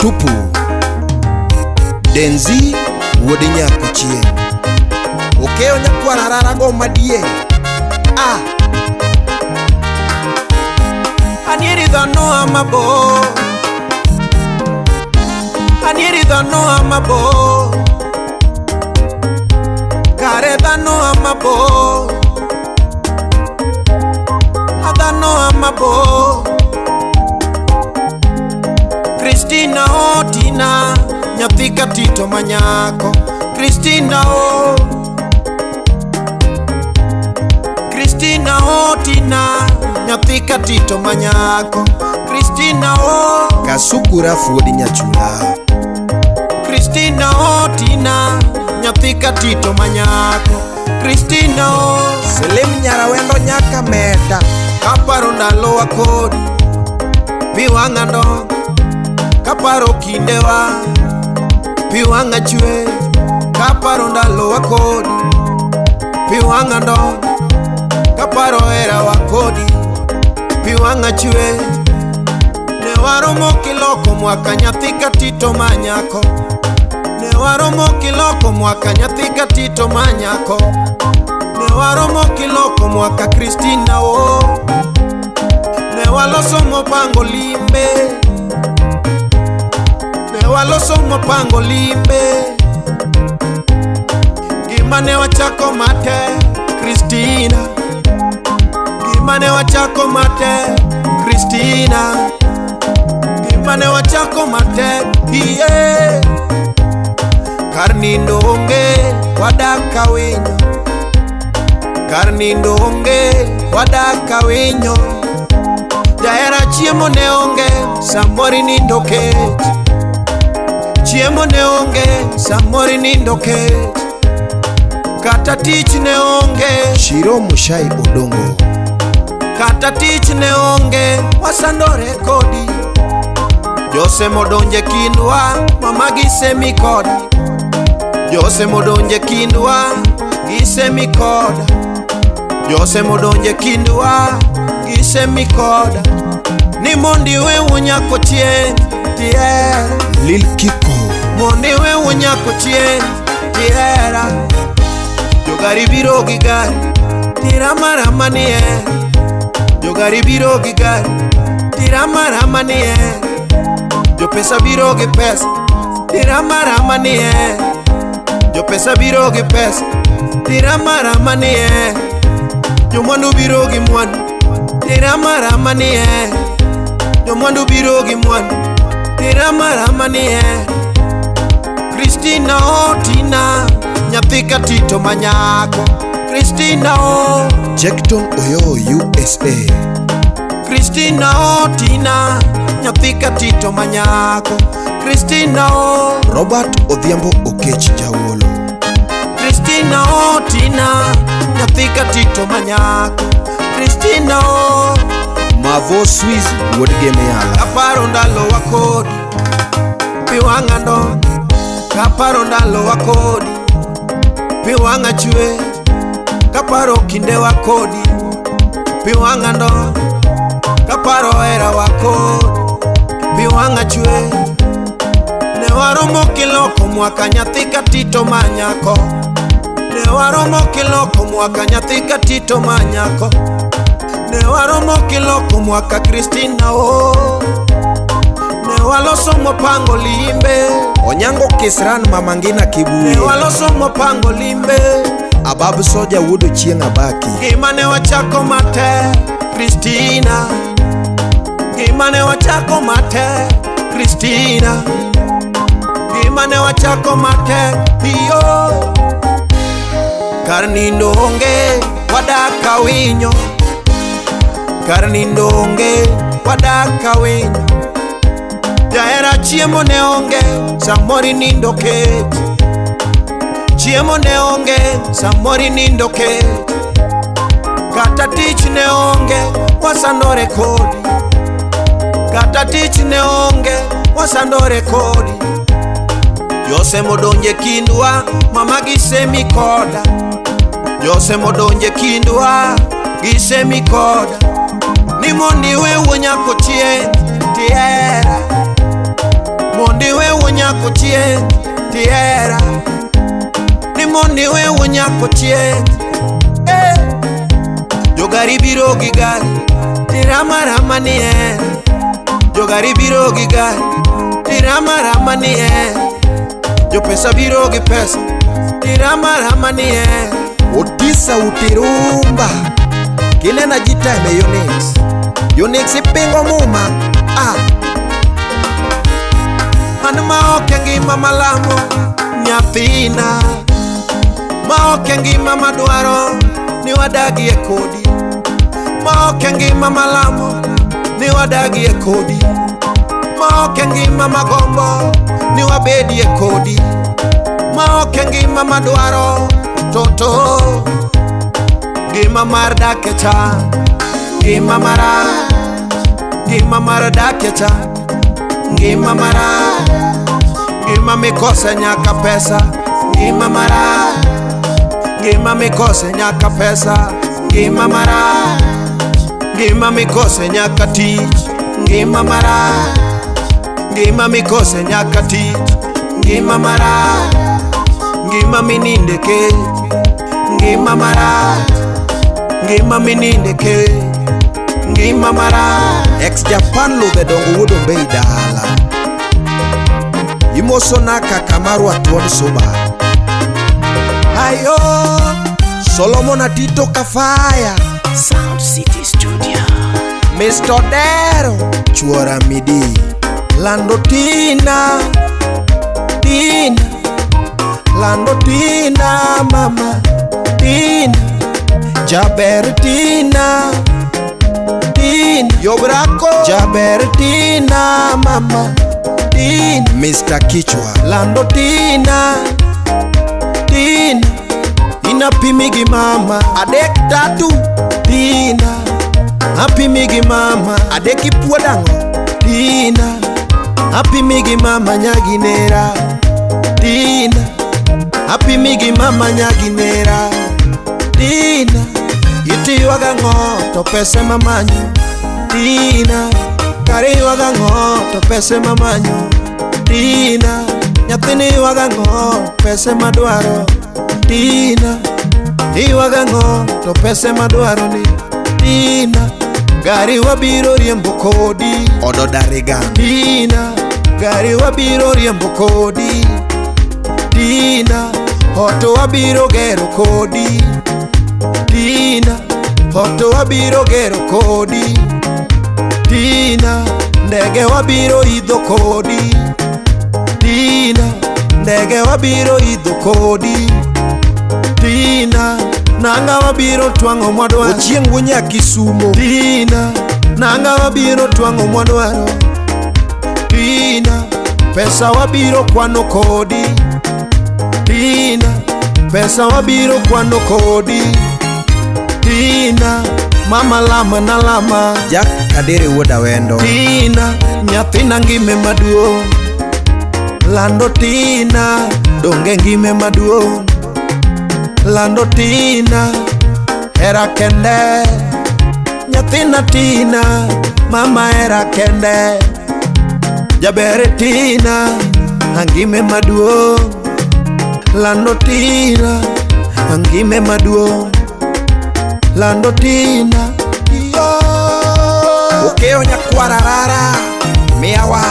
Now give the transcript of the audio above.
tupu. Denzi wuodi nyako chien. Okeo nyakwara rarago madie. Anieri dhano amabo. Anieri dhano amabo. Kare dhano amabo. Adhano amabo. Kristina Otina nyathi katito manyako. Kristina o. Kristina Otina nyathi katito manyako. Kristina o. Kasukura wuodi nyachula. Kristina Otina nyathi katito manyako. Kristina o. Selim nyara wendo nyaka meda. Kaparo ndalowa kodi piwang'a ndong. Kaparo kindewa piwang'a chwe. Kaparo ndalowa kodi piwang'a ndong. Kaparo herawa kodi piwang'a chwe. Ne waromo kiloko mwaka nyathi katito manyako. Ne waromo kiloko mwaka nyathi katito manyako. Ne waromo kiloko mwaka Kristina o. Ne waloso mopango limbe. Ne waloso mopango limbe. Gima ne wachako mate Kristina. Gima ne wachako mate Kristina. Gima ne wachako mate iye. Kar nindo onge wadaka winyo. Kar nindo onge wadaka winyo. Jahera chiemo ne onge samori nindo kech. Chiemo ne onge samori nindo kech. Kata tich ne onge Shiro Mushai Odongo. Kata tich ne onge wasandore kodi. Jose modonje kindwa mama gisemi koda. Jose modonje kindwa gisemi koda. Jose modonje kindwa gisemi koda. Ni mondi we unyako chien tiera. Lil Kiko. Mondi we unyako chien tiera. Jogari biro gi gari tira marama ni e. Jogari biro gi gari tira marama ni e. Jo pesa biro gi pesa tira marama ni e. Jo pesa biro gi pesa tira marama ni e. Jo mwandu biro gi mwandu tira marama ni e. Jo mwandu biro gi mwandu tira marama ni e. Kristina Otina nyathi katito manyako. Kristina o. Jackton Oyo USA. Kristina Otina nyathi katito manyako. Kristina o. Robert Odhiambo Okech Jawolo. Kristina Otina nyathi katito manyako. Kristina o. Mavo Swiss wuod Gemeyala. Kaparo ndalowa kodi piwang'a ndong. Kaparo ndalowa kodi piwang'a chwe. Kaparo kindewa kodi piwang'a ndong. Kaparo herawa kodi piwang'a chwe. Ne waromo kiloko mwaka nyathi katito manyako. Ne waromo kiloko mwaka nyathi katito manyako. Ne waromo kiloko mwaka Kristina o. Ne waloso mopango limbe. Onyango Kisran Mamangina Kibuye. Ne waloso mopango limbe. Ababu Soja wuodo chieng' abaki. Gima ne wachako mate Kristina. Gima ne wachako mate Kristina. Gima ne wachako mate iyo. Kar nindo onge wadaka winyo. Kar nindo onge wadaka winyo. Jahera chiemo ne onge samori nindo kech. Chiemo ne onge samori nindo kech. Kata tich ne onge wasandore kodi. Kata tich ne onge wasandore kodi. Jose modonje kindwa mama gisemi koda. Jose modonje kindwa gisemi koda. Ni mondi we unyako chien tiera. mondi we nyako chien tiera, ni mondi we nyako chien. Jogari biro gi gari tirama rama ni Jogari biro gi gari tirama rama ni Jo pesa biro gi pesa tirama rama ni Otisa utirumba kile na jita me Unix ipingo muma Anuma okengi mama lamo nyathina, ma okengi mama dwaro ni wadagi e kodi, ma okengi mama lamo ni wadagi e kodi, ma okengi mama gombo ni wabedi e kodi, ma okengi mama dwaro toto gima mar dake cha, gima mar dake cha, gima mara, gima mikose nyaka pesa, gima mara, gima mikose nyaka pesa, gima mara, gima mikose nyaka tich, gima mara, gima mikose nyaka tich, gima mara, gima mininde ke, gima mara, gima mininde ke, gima mara. Ex Japan lo the dongo wudo bei dala Imoso naka kamaru atuoni soba Ayo Solomon Atito Kafaya Sound City Studio Mr. Dero Chuora Midi Lando Tina Lando Tina mama Tina Jaber Tina Yobrako Jaber Tina mama Tina Mr. Kichwa Lando Tina Inapimigi mama Adek tatu Tina Apimigi mama Adeki puodango Tina Apimigi mama nyaginera Tina Apimigi mama nyaginera Tina Iti waga ngoto pese mamanyo Tina Kari waga ngoto pese mamanyo Tina Nyathini waga ngoto pese madwaro Tina Iwaga ngoto pese madwaro ni Tina Gari wabiro riembo kodi Odo Darigan Tina Gari wabiro riembo kodi Tina Oto wabiro gero kodi Tina Oto wabiro gero kodi Tina Ndege wabiro idho kodi Tina Ndege wabiro idho kodi Tina Nanga wabiro twango mwadwaro Ochieng wunya Kisumo Tina Nanga wabiro twango mwadwaro Tina Pesa wabiro kwano kodi Tina Pesa wabiro kwano kodi Tina Mama lama na lama Jack Kadere woda wendo Tina Nyathina ngime maduong Lando Tina Donge ngime maduong Lando Tina Era kende Nyathina Tina Mama era kende Jabere Tina Angime maduong Lando Tina Angime maduong Lando Tina Okeo nyakwara rara Miawa